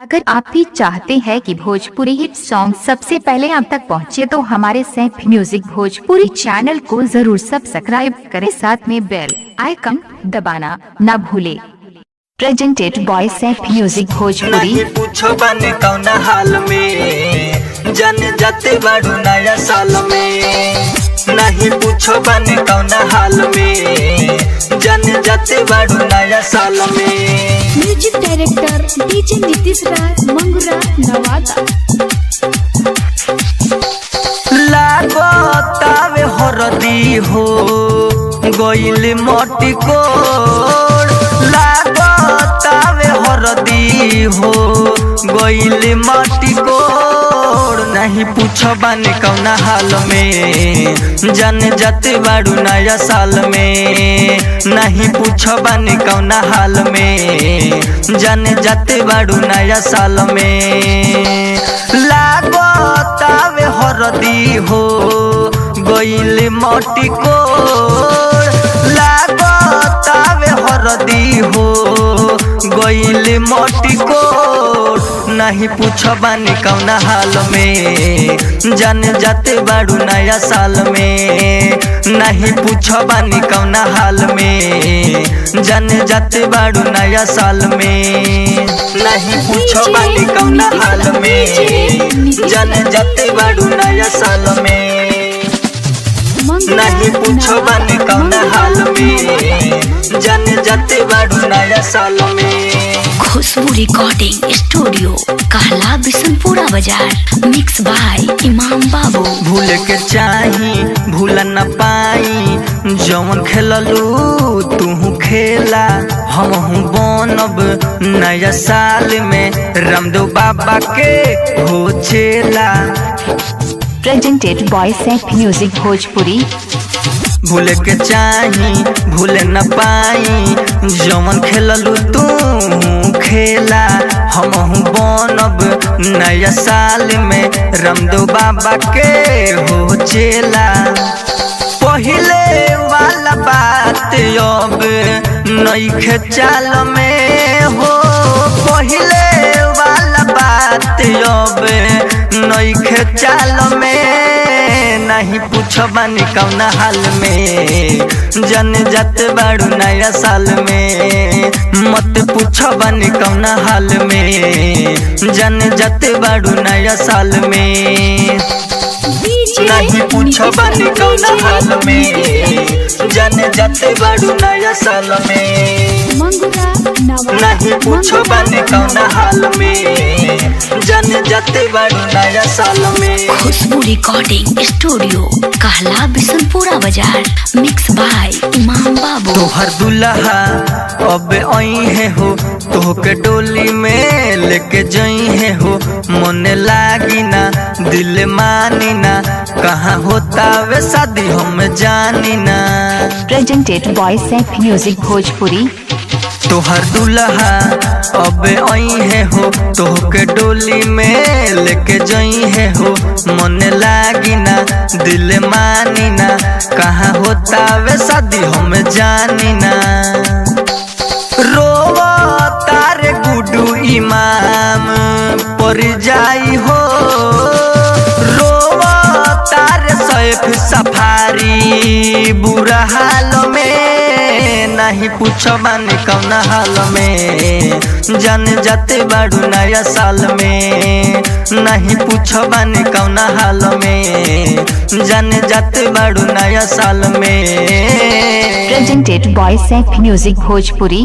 अगर आप भी चाहते हैं कि भोजपुरी हिट सॉन्ग सबसे पहले आप तक पहुंचे तो हमारे सैफ म्यूजिक भोजपुरी चैनल को जरूर सब्सक्राइब करें, साथ में बेल आइकन दबाना न भूले। Presented by Saif music Bhojpuri. नहीं पूछो बने कौना हाल में, जन जाते बाड़ू नया साल में। नहीं पूछो बने कौना हाल में, जन जाते बाड़ू नया साल में। म्यूजिक डायरेक्टर डीजे नीतीश राज मंगुरा नवादा। लागतावे हरदी हो गइल मोटी कोड़, लागतावे हरदी हो गइल मोटी कोड़। नहीं पूछो बानी कौना हाल में, जन जाते बाड़ू नया साल में। नहीं पूछो बानी कौना हाल में, जन जाते बाड़ू नया साल में। लागतावे हरदी हो गइल मोटी कोड़, लागतावे हरदी हो गइल मोटी कोड़। नहीं पूछो बानी कौना हाल में, जन जाते बाड़ू नया साल में। नहीं पूछो बानी कौना हाल में, जन जाते बाड़ू नया साल में। नहीं पूछो बानी कौना हाल में, जन जाते बाड़ू नया साल में। नहीं पूछो बानी कौना हाल में, जन जाते बाड़ू नया साल में। खुशबू रिकॉर्डिंग स्टूडियो कहला बिशनपुरा बाजार। मिक्स बाय इमाम बाबू। भूल के चाही भूल न पाई, जौन खेललू तू खेला हमहू बनब नया साल में। रामदेव बाबा के हो चेला। Presented by Saif music Bhojpuri. भूल के चाही भूल न पाई, जौन खेललू तू खेला हमहू बनब नया साल में। रामदेव बाबा के हो चेला। पहिले वाला बात अब नइखे चाल में हो, पहिले वाला बात अब नइखे चाल में। नहीं पूछो बानी कौना हाल में, जन जाते बाड़ू नया साल में। मत पूछो बानी कौना हाल में, जन जाते बाड़ू नया साल में। नहीं पूछो बानी कौना हाल में, जन जाते बाड़ू नया साल में। नहीं पूछो बानी कौना हाल में, जन जाते बाड़ू नया साल में। खुशबू रिकॉर्डिंग स्टूडियो कहला बिशनपुरा बाजार। मिक्स बाय इमाम बाबू। तोहर दुल्हा अब आई है हो, तोहके डोली में लेके जई है हो। मन लागी ना दिल मानी ना, कहाँ होता वे शादी हम जानी ना। Presented by Saif music Bhojpuri. तोहर दुल्हा अब आई है हो, तोहके डोली में लेके जई है हो। मन लागी ना दिल मानी ना, कहाँ होता वे शादी हम जानी ना। रोवा तारे गुडू इमाम पर जाई हो, रोवा तारे सैफ सफारी बुरा हाल में। नहीं पूछो बानी कौना हाल में, जन जाते बाड़ू नया साल में। नहीं पूछो बानी कौना हाल में, जन जाते बाड़ू नया साल में। Presented by Saif music Bhojpuri.